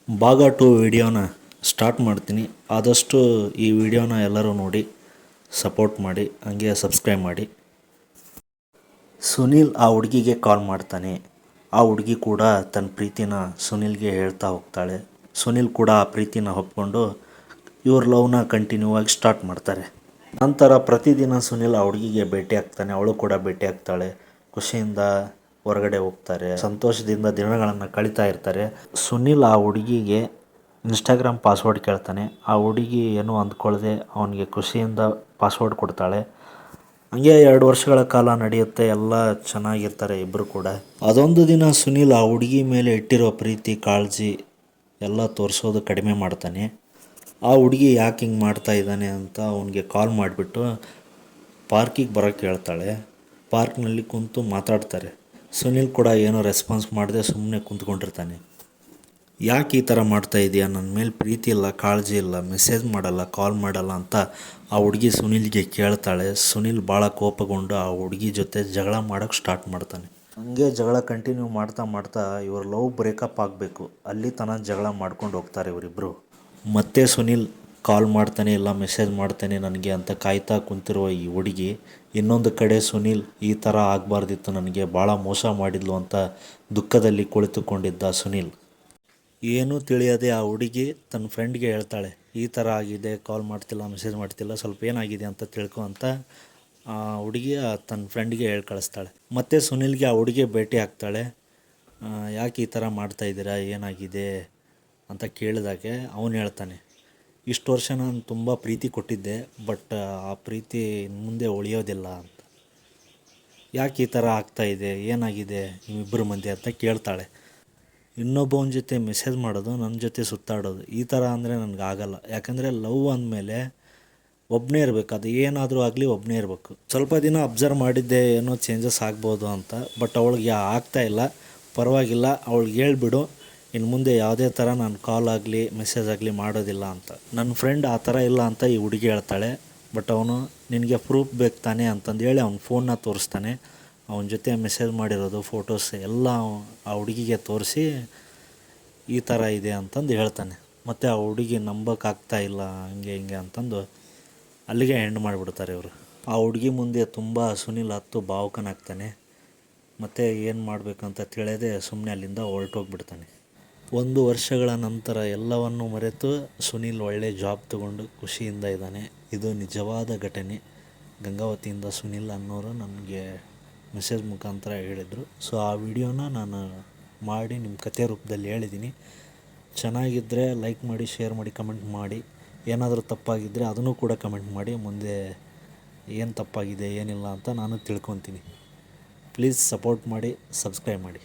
ಭಾಗ 2 ವಿಡಿಯೋನ ಸ್ಟಾರ್ಟ್ ಮಾಡ್ತೀನಿ. ಆದಷ್ಟು ಈ ವಿಡಿಯೋನ ಎಲ್ಲರೂ ನೋಡಿ ಸಪೋರ್ಟ್ ಮಾಡಿ, ಹಂಗೆ ಸಬ್ಸ್ಕ್ರೈಬ್ ಮಾಡಿ. ಸುನೀಲ್ ಆ ಹುಡುಗಿಗೆ ಕಾಲ್ ಮಾಡ್ತಾನೆ. ಆ ಹುಡುಗಿ ಕೂಡ ತನ್ನ ಪ್ರೀತಿನ ಸುನೀಲ್ಗೆ ಹೇಳ್ತಾ ಹೋಗ್ತಾಳೆ. ಸುನೀಲ್ ಕೂಡ ಆ ಪ್ರೀತಿನ ಒಪ್ಕೊಂಡು ಇವ್ರ ಲವ್ನ ಕಂಟಿನ್ಯೂ ಆಗಿ ಸ್ಟಾರ್ಟ್ ಮಾಡ್ತಾರೆ. ನಂತರ ಪ್ರತಿದಿನ ಸುನೀಲ್ ಆ ಹುಡುಗಿಗೆ ಭೇಟಿ ಆಗ್ತಾನೆ, ಅವಳು ಕೂಡ ಭೇಟಿ ಆಗ್ತಾಳೆ. ಖುಷಿಯಿಂದ ಹೊರಗಡೆ ಹೋಗ್ತಾರೆ, ಸಂತೋಷದಿಂದ ದಿನಗಳನ್ನು ಕಳೀತಾ ಇರ್ತಾರೆ. ಸುನೀಲ್ ಆ ಹುಡುಗಿಗೆ ಇನ್ಸ್ಟಾಗ್ರಾಮ್ ಪಾಸ್ವರ್ಡ್ ಕೇಳ್ತಾನೆ. ಆ ಹುಡುಗಿ ಏನೂ ಅಂದ್ಕೊಳ್ಳದೆ ಅವನಿಗೆ ಖುಷಿಯಿಂದ ಪಾಸ್ವರ್ಡ್ ಕೊಡ್ತಾಳೆ. ಹಂಗೆ 2 ವರ್ಷಗಳ ಕಾಲ ನಡೆಯುತ್ತೆ, ಎಲ್ಲ ಚೆನ್ನಾಗಿರ್ತಾರೆ ಇಬ್ಬರು ಕೂಡ. ಅದೊಂದು ದಿನ ಸುನೀಲ್ ಆ ಹುಡುಗಿ ಮೇಲೆ ಇಟ್ಟಿರೋ ಪ್ರೀತಿ ಕಾಳಜಿ ಎಲ್ಲ ತೋರಿಸೋದು ಕಡಿಮೆ ಮಾಡ್ತಾನೆ. ಆ ಹುಡುಗಿ ಯಾಕೆ ಹಿಂಗೆ ಮಾಡ್ತಾ ಇದ್ದಾನೆ ಅಂತ ಅವನಿಗೆ ಕಾಲ್ ಮಾಡಿಬಿಟ್ಟು ಪಾರ್ಕಿಗೆ ಬರೋಕ್ಕೆ ಹೇಳ್ತಾಳೆ. ಪಾರ್ಕ್ನಲ್ಲಿ ಕುಂತು ಮಾತಾಡ್ತಾರೆ. ಸುನೀಲ್ ಕೂಡ ಏನೋ ರೆಸ್ಪಾನ್ಸ್ ಮಾಡದೆ ಸುಮ್ಮನೆ ಕುಂತ್ಕೊಂಡಿರ್ತಾನೆ. ಯಾಕೆ ಈ ಥರ ಮಾಡ್ತಾ ಇದೆಯಾ, ನನ್ನ ಮೇಲೆ ಪ್ರೀತಿ ಇಲ್ಲ, ಕಾಳಜಿ ಇಲ್ಲ, ಮೆಸೇಜ್ ಮಾಡಲ್ಲ, ಕಾಲ್ ಮಾಡಲ್ಲ ಅಂತ ಆ ಹುಡುಗಿ ಸುನೀಲ್ಗೆ ಕೇಳ್ತಾಳೆ. ಸುನೀಲ್ ಭಾಳ ಕೋಪಗೊಂಡು ಆ ಹುಡುಗಿ ಜೊತೆ ಜಗಳ ಮಾಡೋಕ್ಕೆ ಸ್ಟಾರ್ಟ್ ಮಾಡ್ತಾನೆ. ಹಂಗೆ ಜಗಳ ಕಂಟಿನ್ಯೂ ಮಾಡ್ತಾ ಇವ್ರ ಲವ್ ಬ್ರೇಕಪ್ ಆಗಬೇಕು, ಅಲ್ಲಿ ತನಕ ಜಗಳ ಮಾಡ್ಕೊಂಡು ಹೋಗ್ತಾರೆ ಇವರಿಬ್ಬರು. ಮತ್ತೆ ಸುನೀಲ್ ಕಾಲ್ ಮಾಡ್ತಾನೆ ಇಲ್ಲ ಮೆಸೇಜ್ ಮಾಡ್ತಾನೆ ನನಗೆ ಅಂತ ಕಾಯ್ತಾ ಕುಂತಿರುವ ಈ ಹುಡುಗಿ ಇನ್ನೊಂದು ಕಡೆ ಸುನೀಲ್ ಈ ಥರ ಆಗಬಾರ್ದಿತ್ತು, ನನಗೆ ಭಾಳ ಮೋಸ ಮಾಡಿದ್ಲು ಅಂತ ದುಃಖದಲ್ಲಿ ಕುಳಿತುಕೊಂಡಿದ್ದ ಸುನೀಲ್. ಏನೂ ತಿಳಿಯದೆ ಆ ಹುಡುಗಿ ತನ್ನ ಫ್ರೆಂಡ್ಗೆ ಹೇಳ್ತಾಳೆ, ಈ ಥರ ಆಗಿದೆ, ಕಾಲ್ ಮಾಡ್ತಿಲ್ಲ, ಮೆಸೇಜ್ ಮಾಡ್ತಿಲ್ಲ, ಸ್ವಲ್ಪ ಏನಾಗಿದೆ ಅಂತ ತಿಳ್ಕೊ ಅಂತ ಆ ಹುಡುಗಿ ತನ್ನ ಫ್ರೆಂಡ್ಗೆ ಹೇಳಿ ಕಳಿಸ್ತಾಳೆ. ಮತ್ತು ಸುನೀಲ್ಗೆ ಆ ಹುಡುಗಿ ಭೇಟಿ ಆಗ್ತಾಳೆ. ಯಾಕೆ ಈ ಥರ ಮಾಡ್ತಾಯಿದ್ದೀರಾ, ಏನಾಗಿದೆ ಅಂತ ಕೇಳಿದಾಗೆ ಅವನು ಹೇಳ್ತಾನೆ, ಇಷ್ಟು ವರ್ಷ ನಾನು ತುಂಬ ಪ್ರೀತಿ ಕೊಟ್ಟಿದ್ದೆ, ಬಟ್ ಆ ಪ್ರೀತಿ ಮುಂದೆ ಉಳಿಯೋದಿಲ್ಲ ಅಂತ. ಯಾಕೆ ಈ ಥರ ಆಗ್ತಾಯಿದೆ, ಏನಾಗಿದೆ ನಿಮ್ಮಿಬ್ಬರ ಮಧ್ಯೆ ಅಂತ ಕೇಳ್ತಾಳೆ. ಇನ್ನೊಬ್ಬನ ಜೊತೆ ಮೆಸೇಜ್ ಮಾಡೋದು, ನನ್ನ ಜೊತೆ ಸುತ್ತಾಡೋದು, ಈ ಥರ ಅಂದರೆ ನನಗಾಗಲ್ಲ. ಯಾಕಂದರೆ ಲವ್ ಅಂದಮೇಲೆ ಒಬ್ಬನೇ ಇರಬೇಕು, ಅದು ಏನಾದರೂ ಆಗಲಿ ಒಬ್ಬನೇ ಇರಬೇಕು. ಸ್ವಲ್ಪ ದಿನ ಅಬ್ಸರ್ವ್ ಮಾಡಿದ್ದೆ ಏನೋ ಚೇಂಜಸ್ ಆಗ್ಬೋದು ಅಂತ, ಬಟ್ ಅವಳಿಗೆ ಆಗ್ತಾಯಿಲ್ಲ. ಪರವಾಗಿಲ್ಲ, ಅವಳಿಗೆ ಹೇಳ್ಬಿಡು, ಇನ್ನು ಮುಂದೆ ಯಾವುದೇ ಥರ ನಾನು ಕಾಲ್ ಆಗಲಿ ಮೆಸೇಜ್ ಆಗಲಿ ಮಾಡೋದಿಲ್ಲ ಅಂತ. ನನ್ನ ಫ್ರೆಂಡ್ ಆ ಥರ ಇಲ್ಲ ಅಂತ ಈ ಹುಡುಗಿ ಹೇಳ್ತಾಳೆ. ಬಟ್ ಅವನು ನಿನಗೆ ಪ್ರೂಫ್ ಬೇಕು ತಾನೆ ಅಂತಂದೇಳಿ ಅವ್ನ ಫೋನ್ನ ತೋರಿಸ್ತಾನೆ. ಅವನ ಜೊತೆ ಮೆಸೇಜ್ ಮಾಡಿರೋದು ಫೋಟೋಸ್ ಎಲ್ಲ ಆ ಹುಡುಗಿಗೆ ತೋರಿಸಿ ಈ ಥರ ಇದೆ ಅಂತಂದು ಹೇಳ್ತಾನೆ. ಮತ್ತು ಆ ಹುಡುಗಿ ನಂಬೋಕ್ಕಾಗ್ತಾ ಇಲ್ಲ, ಹಂಗೆ ಹಿಂಗೆ ಅಂತಂದು ಅಲ್ಲಿಗೆ ಎಂಡ್ ಮಾಡಿಬಿಡ್ತಾರೆ ಇವರು. ಆ ಹುಡುಗಿ ಮುಂದೆ ತುಂಬ ಸುನೀಲ್ ಹತ್ತು ಭಾವುಕನಾಗ್ತಾನೆ. ಮತ್ತು ಏನು ಮಾಡಬೇಕಂತ ತಿಳಿಯದೆ ಸುಮ್ಮನೆ ಅಲ್ಲಿಂದ ಹೊರಟೋಗ್ಬಿಡ್ತಾನೆ. 1 ವರ್ಷಗಳ ನಂತರ ಎಲ್ಲವನ್ನು ಮರೆತು ಸುನೀಲ್ ಒಳ್ಳೆ ಜಾಬ್ ತಗೊಂಡು ಖುಷಿಯಿಂದ ಇದ್ದಾನೆ. ಇದು ನಿಜವಾದ ಘಟನೆ. ಗಂಗಾವತಿಯಿಂದ ಸುನೀಲ್ ಅನ್ನೋರು ನನಗೆ ಮೆಸೇಜ್ ಮುಖಾಂತರ ಹೇಳಿದರು. ಸೊ ಆ ವಿಡಿಯೋನ ನಾನು ಮಾಡಿ ನಿಮ್ಮ ಕಥೆ ರೂಪದಲ್ಲಿ ಹೇಳಿದ್ದೀನಿ. ಚೆನ್ನಾಗಿದ್ದರೆ ಲೈಕ್ ಮಾಡಿ, ಶೇರ್ ಮಾಡಿ, ಕಮೆಂಟ್ ಮಾಡಿ. ಏನಾದರೂ ತಪ್ಪಾಗಿದ್ದರೆ ಅದನ್ನು ಕೂಡ ಕಮೆಂಟ್ ಮಾಡಿ. ಮುಂದೆ ಏನು ತಪ್ಪಾಗಿದೆ ಏನಿಲ್ಲ ಅಂತ ನಾನು ತಿಳ್ಕೊತೀನಿ. ಪ್ಲೀಸ್ ಸಪೋರ್ಟ್ ಮಾಡಿ, ಸಬ್ಸ್ಕ್ರೈಬ್ ಮಾಡಿ.